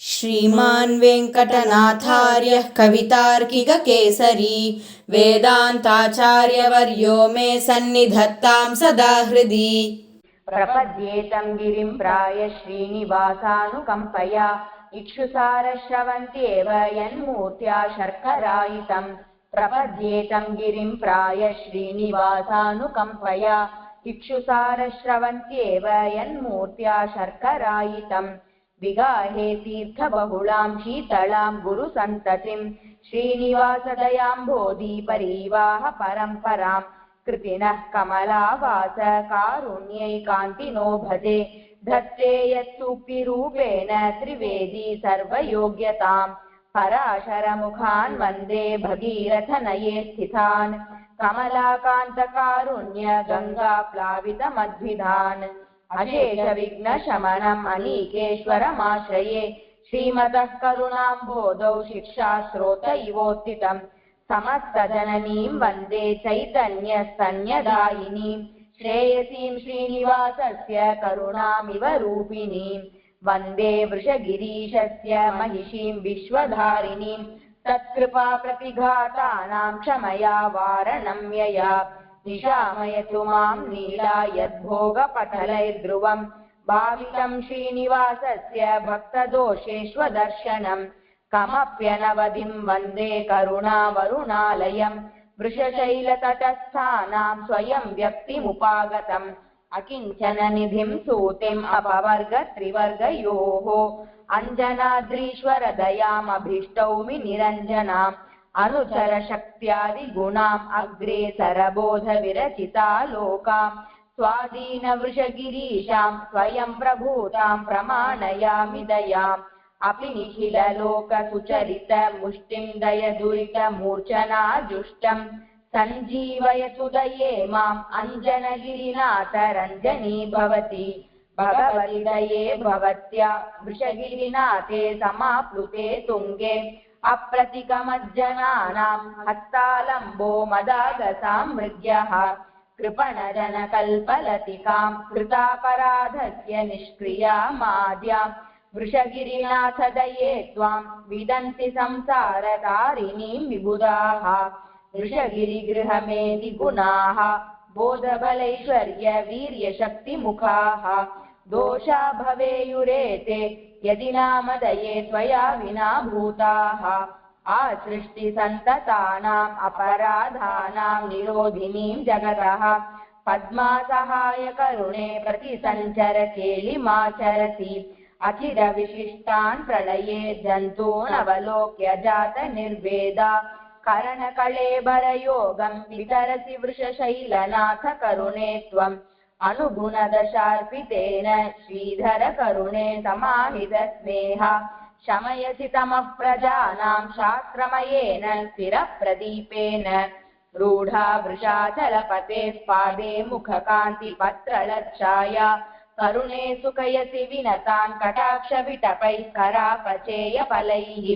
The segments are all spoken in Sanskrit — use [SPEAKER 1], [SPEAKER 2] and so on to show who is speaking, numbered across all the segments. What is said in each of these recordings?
[SPEAKER 1] श्रीमान् वेङ्कटनाथार्यः कवितार्किककेसरी वेदान्ताचार्यवर्यो मे सन्निधत्तां सदा हृदि।
[SPEAKER 2] प्रपद्येतं गिरिं प्राय श्रीनिवासानुकम्पया इक्षुसारश्रवन्त्येव यन्मूर्त्या शर्करायितं। प्रपद्येतं गिरिं प्राय श्रीनिवासानुकम्पया इक्षुसारश्रवन्त्येव यन्मूर्त्या शर्करायितं। विगाहे तीर्थबहुलां शीतलां गुरुसन्ततिं श्रीनिवासदयाम्भोधि परिवाह परम्परां। कृतिनः कमलावास कारुण्यैकान्तिनो भजे धत्ते यत्सूक्तिरूपेण त्रिवेदी सर्वयोग्यतां। पराशरमुखान् वन्दे भगीरथनये स्थितान् कमलाकान्तकारुण्य गङ्गाप्लावितमद्भिधान्। अशेषविघ्नशमनम् अनीकेश्वरमाश्रये श्रीमतः करुणाम्बोधौ शिक्षास्रोत इवोत्थितम्। समस्तजननीं वन्दे चैतन्यस्तन्यदायिनीं श्रेयसीं श्रीनिवासस्य करुणामिव रूपिणीं। वन्दे वृषगिरीशस्य महिषीं विश्वधारिणीं तत्कृपा प्रतिघातानां क्षमया वारणं यया। निशामयतु मां नीला यद्भोगपटलैर्ध्रुवं भावितं श्रीनिवासस्य भक्तदोषेष्वदर्शनम्। कमप्यनवधिं वन्दे करुणावरुणालयं वृषशैलतटस्थानां स्वयं व्यक्तिमुपागतम्। अकिञ्चननिधिं सूतिम् अपवर्गत्रिवर्गयोः अञ्जनाद्रीश्वरदयामभीष्टौमि निरञ्जनाम्। अनुचरशक्त्यादिगुणाम् अग्रेसरबोधविरचितालोकां स्वाधीनवृषगिरीशां स्वयं प्रभूतां प्रमाणयामि दयाम्। अपि निखिललोकसुचरितमुष्टिं दयदुरितमूर्छनाजुष्टं सञ्जीवयतु दये माम् अञ्जनगिरिनाथ रञ्जनी भवति। भगवति दये भवत्या वृषगिरिनाथे समाप्लुते तुङ्गे अप्रतिकमज्जनानां हस्तालम्बो मदागसामृग्यः। कृपणजनकल्पलतिकां कृतापराधस्य निष्क्रिया माद्यां वृषगिरिनाथ दये त्वां विदन्ति संसारतारिणीं विबुधाः। वृषगिरिगृहमेधि गुणाः बोधबलैश्वर्य वीर्यशक्तिमुखाः दोषा भवेयुरेते यदि नाम दये त्वया विना भूताः। आसृष्टिसन्ततानाम् अपराधानां निरोधिनीं जगतः पद्मासहाय करुणे प्रतिसञ्चर केलिमाचरति। अचिरविशिष्टान् प्रलये जन्तूनवलोक्य जात निर्वेदा करणकळेबरयोगं वितरसि वृषशैलनाथ करुणे त्वम्। अनुगुणदशार्पितेन श्रीधर करुणे समाहितस्नेह शमयसि तमः प्रजानां शास्त्रमयेन स्थिरप्रदीपेन। रूढा वृषाचलपतेः पादे मुखकान्तिपत्रलच्छाया करुणे सुखयसि विनतान् कटाक्षविटपैः करापचेयफलैः।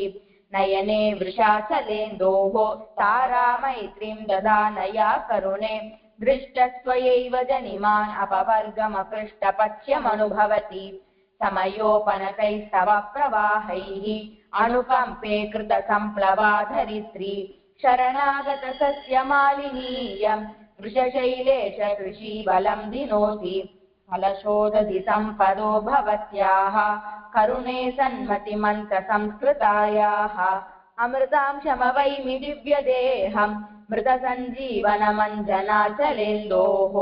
[SPEAKER 2] नयने वृषाचलेन्दोः तारामैत्रीं ददानया करुणे दृष्टस्त्वयैव जनिमान् अपवर्गमकृष्टपथ्यमनुभवति। समयोपनतैस्तव प्रवाहैः अनुकम्पे कृतसम्प्लवाधरित्री शरणागत सस्यमालिनीयं वृषशैलेश कृषीबलं दिनोति। फलशोदधि सम्पदो भवत्याः करुणे सन्मतिमन्त्रसंस्कृतायाः। अमृतां शमवैमि दिव्यदेहं मृतसञ्जीवनमञ्जनाचलेन्दोः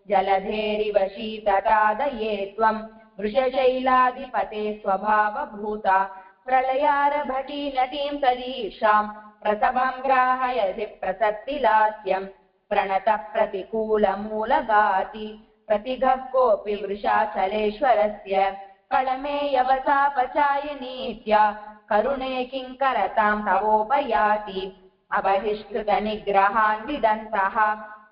[SPEAKER 2] जलधेरिव शीततादये त्वं वृषशैलाधिपते स्वभावभूता। प्रलयारभटी नटीं तदीक्षां प्रसभं ग्राहयसि प्रसत्तिलास्यं। प्रणतः प्रतिकूलमूलगाति प्रतिघः कोऽपि वृषाचलेश्वरस्य कळमेयवसापचायनीत्या करुणे किङ्करतां तवोपयाति। अबहिष्कृतनिग्रहान् विदन्तः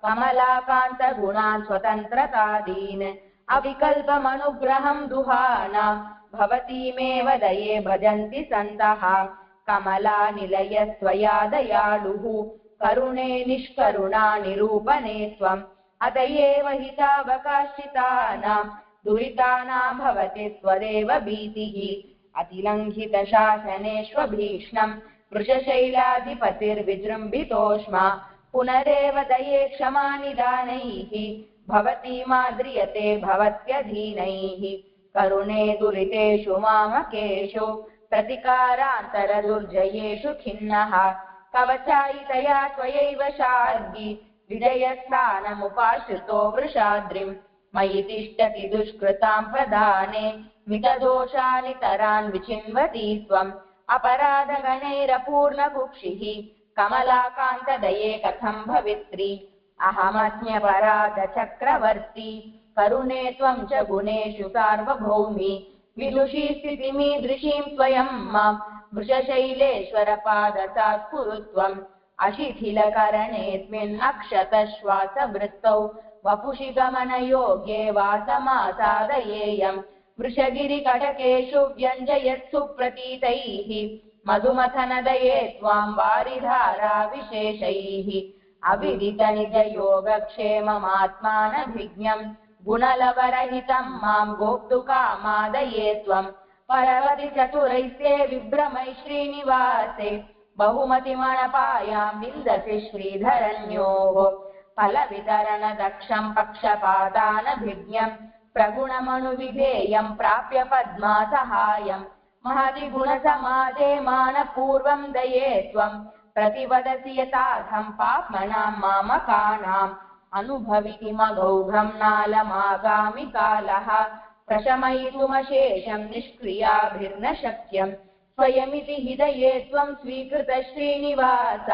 [SPEAKER 2] कमलाकान्तगुणान् स्वतन्त्रतादीन् अविकल्पमनुग्रहं दुहानां भवतीमेव दये भजन्ति सन्तः। कमलानिलयस्त्वया दयालुः करुणे निष्करुणा निरूपणे त्वम्। अतएव हितावकाशितानां दुरितानां भवति त्वदेव भीतिः। अतिलङ्घितशासनेष्वभीक्ष्णम् वृषशैलाधिपतिर्विजृम्भितोष्मा पुनरेव दये क्षमानिदानैः भवती माद्रियते भवत्यधीनैः करुणे दुरितेषु मामकेषु प्रतिकारान्तरदुर्जयेषु खिन्नः कवचायितया त्वयैव शार्गी विजयस्थानमुपाश्रितो वृषाद्रिम् मयि तिष्ठति दुष्कृतां प्रदाने मितदोषानितरान् विचिन्वती त्वम् अपराधगणैरपूर्णकुक्षिः कमलाकान्तदये कथं भवित्री अहमस्म्यपराधचक्रवर्ती करुणे त्वं च गुणेषु सार्वभौमी विदुषी स्थितिमीदृशीं स्वयं मां वृषशैलेश्वरपादसात् कुरु त्वम् अशिथिलकरणेऽस्मिन् अक्षतश्वासवृत्तौ वपुषि गमनयोग्ये वासमासादयेयम् वृषगिरिकटकेषु व्यञ्जयत्सु प्रतीतैः मधुमथनदये त्वां वारिधारा विशेषैः अविदितनिजयोगक्षेममात्मानभिज्ञम् गुणलवरहितं मां गोप्तुकामादये त्वम् परवति चतुरैस्ते विभ्रमै श्रीनिवासे बहुमतिमनपायां विन्दसि श्रीधरण्योः फलवितरणदक्षं पक्षपादानभिज्ञम् प्रगुणमनुविधेयं प्राप्य पद्मासहायम् महति गुणसमाजे मानपूर्वं दये त्वं प्रतिवदसि यथार्थं पाप्मनां मामकानाम् अनुभविति मघौघं नालमागामि कालः प्रशमयितुमशेषं निष्क्रियाभिर्न शक्यम् स्वयमिति हृदये त्वं स्वीकृत श्रीनिवास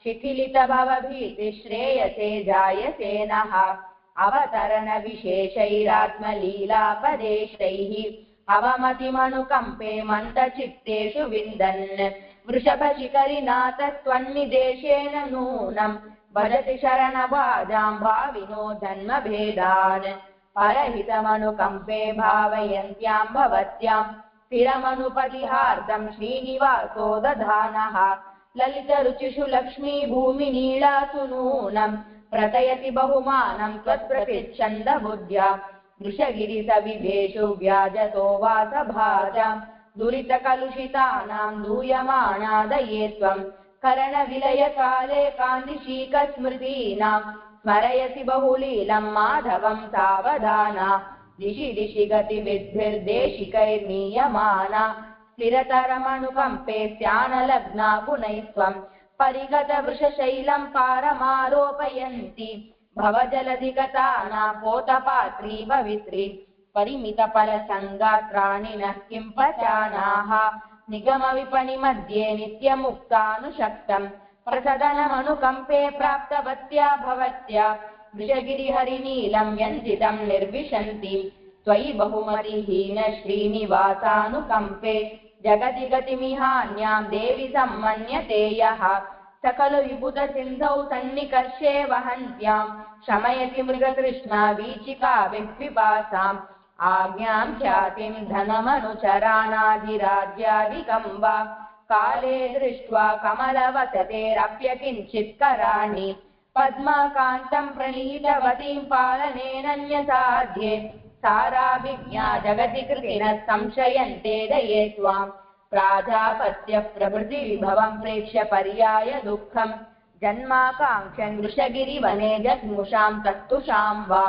[SPEAKER 2] शिथिलितभवभीतिश्रेयसे जायसे नः अवतरणविशेषैरात्मलीलापदेशैः अवमतिमनुकम्पे मन्दचित्तेषु विन्दन् वृषभशिखरिनाथस्त्वन्निदेशेन नूनम् भजति शरणवाजां भाविनो जन्मभेदान् परहितमनुकम्पे भावयन्त्यां भवत्यां स्थिरमनुपतिहार्दं श्रीनिवासो दधानः ललितरुचिषु लक्ष्मी भूमिनीलासु नूनम् प्रतयति बहुमानं त्वत्प्रतिच्छन्दबुद्ध्या वृषगिरिसविधेषु व्याजतो वासभाजां दुरितकलुषितानां दूयमानादये त्वम् करणविलयकाले कान्तिशीकस्मृतीनां स्मरयसि बहुलीलं माधवं सावधाना दिशि दिशि गतिविद्भिर्देशिकैर्नीयमाना स्थिरतरमनुकम्पे स्यानलग्ना गुणैस्त्वम् परिगतवृषशैलं पारमारोपयन्ति भवजलधिगतानां पोतपात्री भवित्री परिमितफलसङ्गात्राणि नः किं पचानाः निगमविपणिमध्ये नित्यमुक्तानुशक्तम् प्रसदनमनुकम्पे प्राप्तवत्या भवत्या वृषगिरिहरिनीलं व्यञ्जितं निर्विशन्ति त्वयि बहुमतिहीन श्रीनिवासानुकम्पे जगति गतिमिहान्यां देवि सम्मन्यते यः सकलु विबुधसिन्धौ सन्निकर्षे वहन्त्यां शमयति मृगतृष्णा वीचिकाभिः पिपासाम् आज्ञां ख्यातिं धनमनुचराणाधिराज्यादिकं वा काले दृष्ट्वा कमलवसतेरप्यकिञ्चित्कराणि पद्माकान्तं प्रणीतवतीं पालनेनन्यसाध्ये साराभिज्ञा जगति कृतिनः संशयन्ते दये त्वाम् प्राजापत्य प्रभृतिविभवं प्रेक्ष्य पर्याय दुःखम् जन्माकाङ्क्षन् वृषगिरिवने जग्मुषां तत्तुषां वा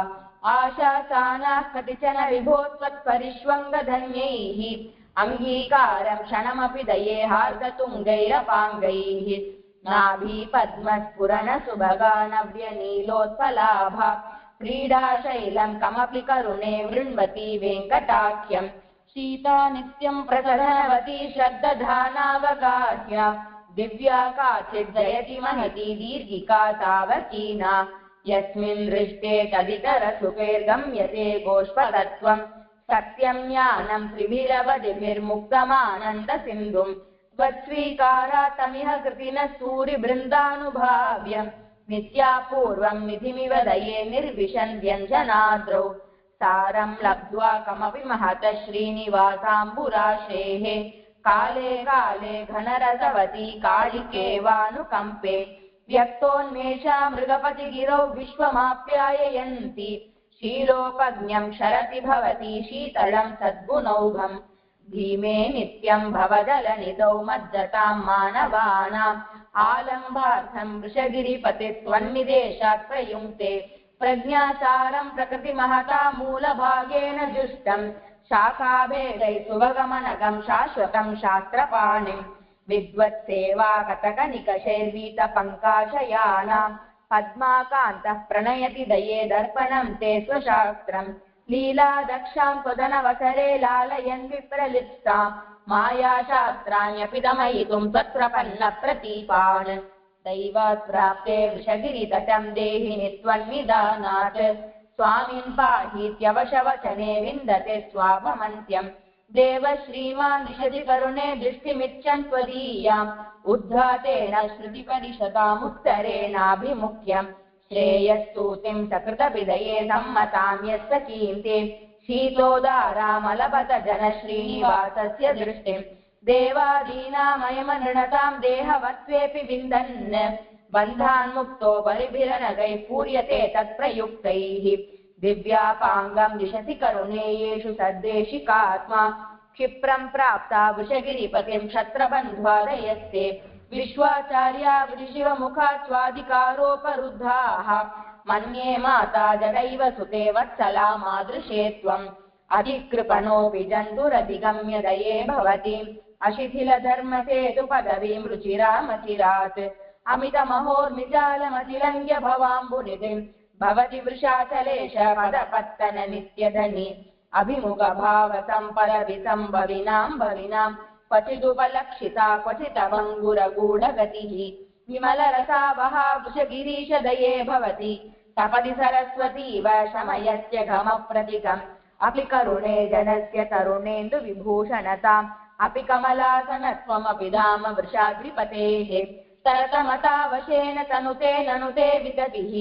[SPEAKER 2] आशासानाः कतिचन विभो त्वत्परिष्वङ्गधन्यैः अङ्गीकारं क्षणमपि दये हार्दतुङ्गैरपाङ्गैः नाभी पद्मस्फुरणसुभगा नव्यनीलोत्पलाभा क्रीडाशैलं कमपि करुणे वृण्वती वेङ्कटाख्यम् सीता नित्यं प्रसरनवती श्रद्दधानावगाह्य दिव्या काचित् जयति महती दीर्घिका तावकीना यस्मिन् दृष्टे तदितरसुखैर्गम्यते गोष्पदत्वम् सत्यं ज्ञानं त्रिभिरवधिभिर्मुक्तमानन्दसिन्धुम् त्वत्स्वीकारात्तमिह कृतिनः सूरिबृन्दानुभाव्य नित्यापूर्वं निधिमिव दये निर्विशन्त्यञ्जनाद्रौ सारं लब्ध्वा कमपि महतः श्रीनिवासाम्बुराशेः काले काले घनरसवती कालिकेवानुकम्पे व्यक्तोन्मेषा मृगपतिगिरौ विश्वमाप्याययन्ति शीलोपज्ञं शरति भवती शीतलं सद्गुणौघम् भीमे नित्यं भवदलनिधौ मज्जतां मानवानाम् आलम्बार्थं वृषगिरिपतित्वन्निदेशात् प्रयुङ्क्ते प्रज्ञासारं प्रकृतिमहता मूलभागेन जुष्टं शाखाभेदैः सुभगमनगं शाश्वतं शास्त्रपाणिम् विद्वत्सेवा कटकनिकषैर्वीतपङ्काशयानां पद्माकान्तः प्रणयति दये दर्पणं ते स्वशास्त्रम् लीलादक्षां त्वदनवसरे लालयन् विप्रलिप्सां मायाशास्त्राण्यपि दमयितुं तत्प्रपन्नप्रतीपान् दैवात् प्राप्ते वृषगिरितटं देहिनि त्वन्निदानात् स्वामिन् पाहीत्यवशवचने विन्दते स्वाभमन्त्यम् देव श्रीमान् दिशति करुणे दृष्टिमिच्छन् त्वदीयाम् उद्घातेन श्रुतिपरिषदामुत्तरेणाभिमुख्यम् श्रेयस्तूतिं सकृतविदये सम्मतां यस्य कीर्तिं शीतोदारामलपत जनश्रीनिवासस्य दृष्टिं देवादीनामयमनृणतां देहवत्वेऽपि विन्दन् बन्धान्मुक्तो परिभिरनगैः पूर्यते तत्प्रयुक्तैः दिव्यापाङ्गं दिशति करुणेयेषु सद्देशिकात्मा क्षिप्रं प्राप्ता वृषगिरिपतिं क्षत्रबन्ध्वादयस्ते विश्वाचार्या वृषिवमुखात् स्वाधिकारोपरुद्धाः मन्ये माता जगैव सुते वत्सला मादृशे त्वम् अधिकृपणोऽपि जन्तुरधिगम्य दये भवति अशिथिलधर्मसेतु पदवीं रुचिरामचिरात् अमितमहोर्मिजालमतिलङ्घ्य भवाम्बुनिधिं भवति वृषाचलेश पदपत्तन नित्यधनि अभिमुखभावसम्पदविसम्भविनां भविनां क्वचिदुपलक्षिता क्वचिदभङ्गुरगूढगतिः विमलरसावहा वृषगिरीशदये भवति तपति सरस्वतीव शमयस्य घमप्रतिकम् अपि करुणे जनस्य तरुणेन्दुविभूषणताम् अपि कमलासनत्वमपि धाम वृषाद्रिपतेः तरतमतावशेन तनुते ननुते विगतिः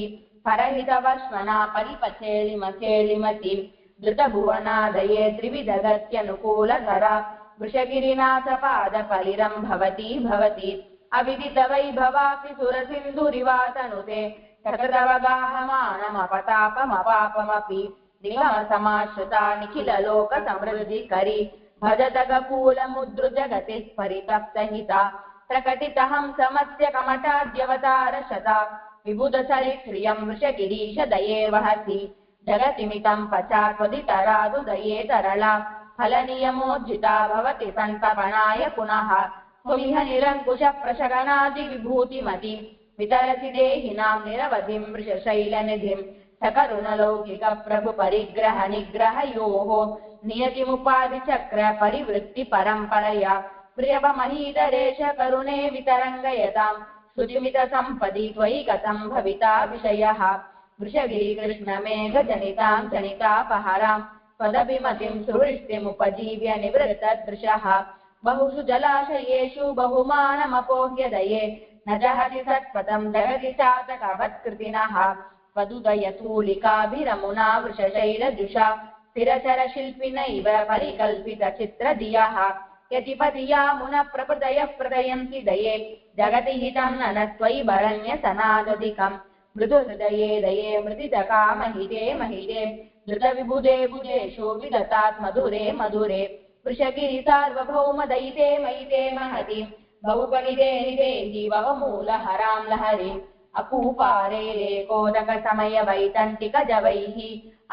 [SPEAKER 2] परहितवर्ष्मणा परिपचेलिमचेलिमति धृतभुवनादये त्रिविधगत्यनुकूलधरा वृषगिरिनाथपादफलिरं भवति भवति अविदितवैभवापि सुरसिन्धुरिवातनुते सकृतवगाहमानमपतापमपापमपि निगमसमाश्रिता निखिललोकसमृद्धिकरी भजतगकूलमुद्रुजगतिः परितप्तहिता प्रकटितहंसमस्य कमटाद्यवतारशता विबुधचरित्र्यं वृषगिरीशदये वहति जगतिमितं पचात्वदितरादुदये तरला फलनियमोज्झिता भवति सन्तपणाय पुनः त्वमिह निरङ्कुशः प्रशगनादिविभूतिमति वितरसि देहिनां निरवधिं वृषशैलनिधिं सकरुणलौकिकप्रभुपरिग्रहनिग्रहयोः नियतिमुपाधिचक्र परिवृत्तिपरम्परया प्रियपमहीधरेश करुणे वितरङ्गयताम् श्रुतिमितसम्पदि त्वयि गतं भविता विषयः वृषगिरिकृष्णमेघजनितां जनितापहरां त्वदभिमतिं सुवृष्टिमुपजीव्य निवृत्तदृशः बहुषु जलाशयेषु बहुमानमपोह्य दये न जहति सत्पथं जगति चातकवत्कृतिनः त्वदुदयतूलिकाभिरमुना वृषशैलजुषा स्थिरचरशिल्पिनैव परिकल्पितचित्रधियः यतिपतियामुनः प्रपृतयः प्रदयन्ति दये जगति हितं न त्वयि भरण्यसनादधिकम् मृदुहृदये दये मृदितकामहिते महिते धृतविबुधे बुधेषु विदतात् मधुरे मधुरे वृषगिरिसार्वभौमदयिते मयिते महति बहुपनिते निदेहि भवमूलहरां लहरीम् अपूपारेकोदकसमयवैतन्तिकजवैः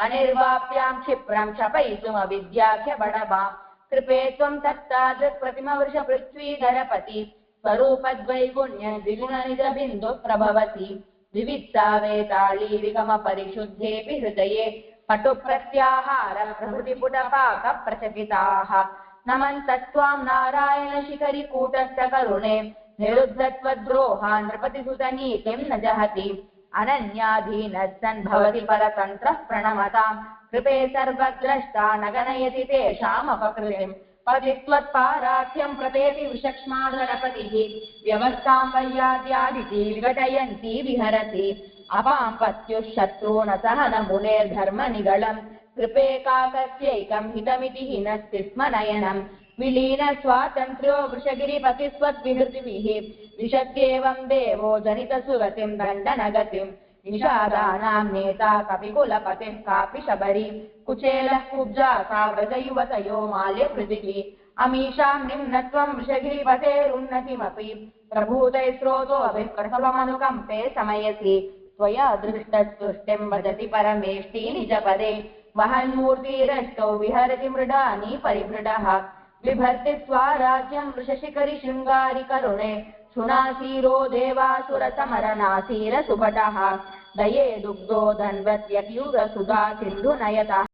[SPEAKER 2] अनिर्वाप्यां क्षिप्रं क्षपयितुमविद्याख्य बडवां कृपे त्वं तत्तादृक्प्रतिमवृषपृथ्वीधरपति स्वरूपद्वैगुण्य द्विगुणनिजबिन्दुः प्रभवति विवित्सा वेताली विगमपरिशुद्धेऽपि हृदये पटुप्रत्याहार प्रभृतिपुटपाकप्रचकिताः नमन्तस्त्वां नारायणशिखरि कूटस्थकरुणे निरुद्धत्वद्रोहान् नृपतिसुतनीतिं न जहति अनन्याधीनः सन् भवति परतन्त्रः प्रणमतां कृपे सर्वद्रष्टा न गणयति तेषामपकृतिं पतित्वत्पाराख्यं प्रतेति विषक्ष्माधरपतिः व्यवस्थां वैयाद्यादिति विघटयन्ती विहरति अपां पत्युः शत्रून् सहनमुनेर्धर्मनिगलं कृपे काकस्यैकं हितमिति हिनस्ति स्म नयनं विलीन स्वातन्त्र्यो वृषगिरिपतिस्वद्विहृतिभिः विशत्येवं देवो जनितसुगतिं दण्डनगतिं निषादानां नेता कपिकुलपतिः कापि शबरी कुचेलः कुब्जा सा व्रजयुवतयो माल्यकृतिः अमीषां निम्नत्वं वृषगिरिपतेरुन्नतिमपि प्रभूतैस्रोतोऽभिः प्रसवमनुकम्पे समयसि त्वया दृष्टस्तुष्टिं वदति परमेष्टि निजपदे महन्मूर्तिरष्टौ विहरति मृडानि परिमृडः बिभर्ति स्वाराज्यं वृषशिखरि शृङ्गारि करुणे सुनासीरो देवासुरसमरनासीर सुभटः दये दुग्धो धन्वत्यप्युगसुधा सिन्धुनयतः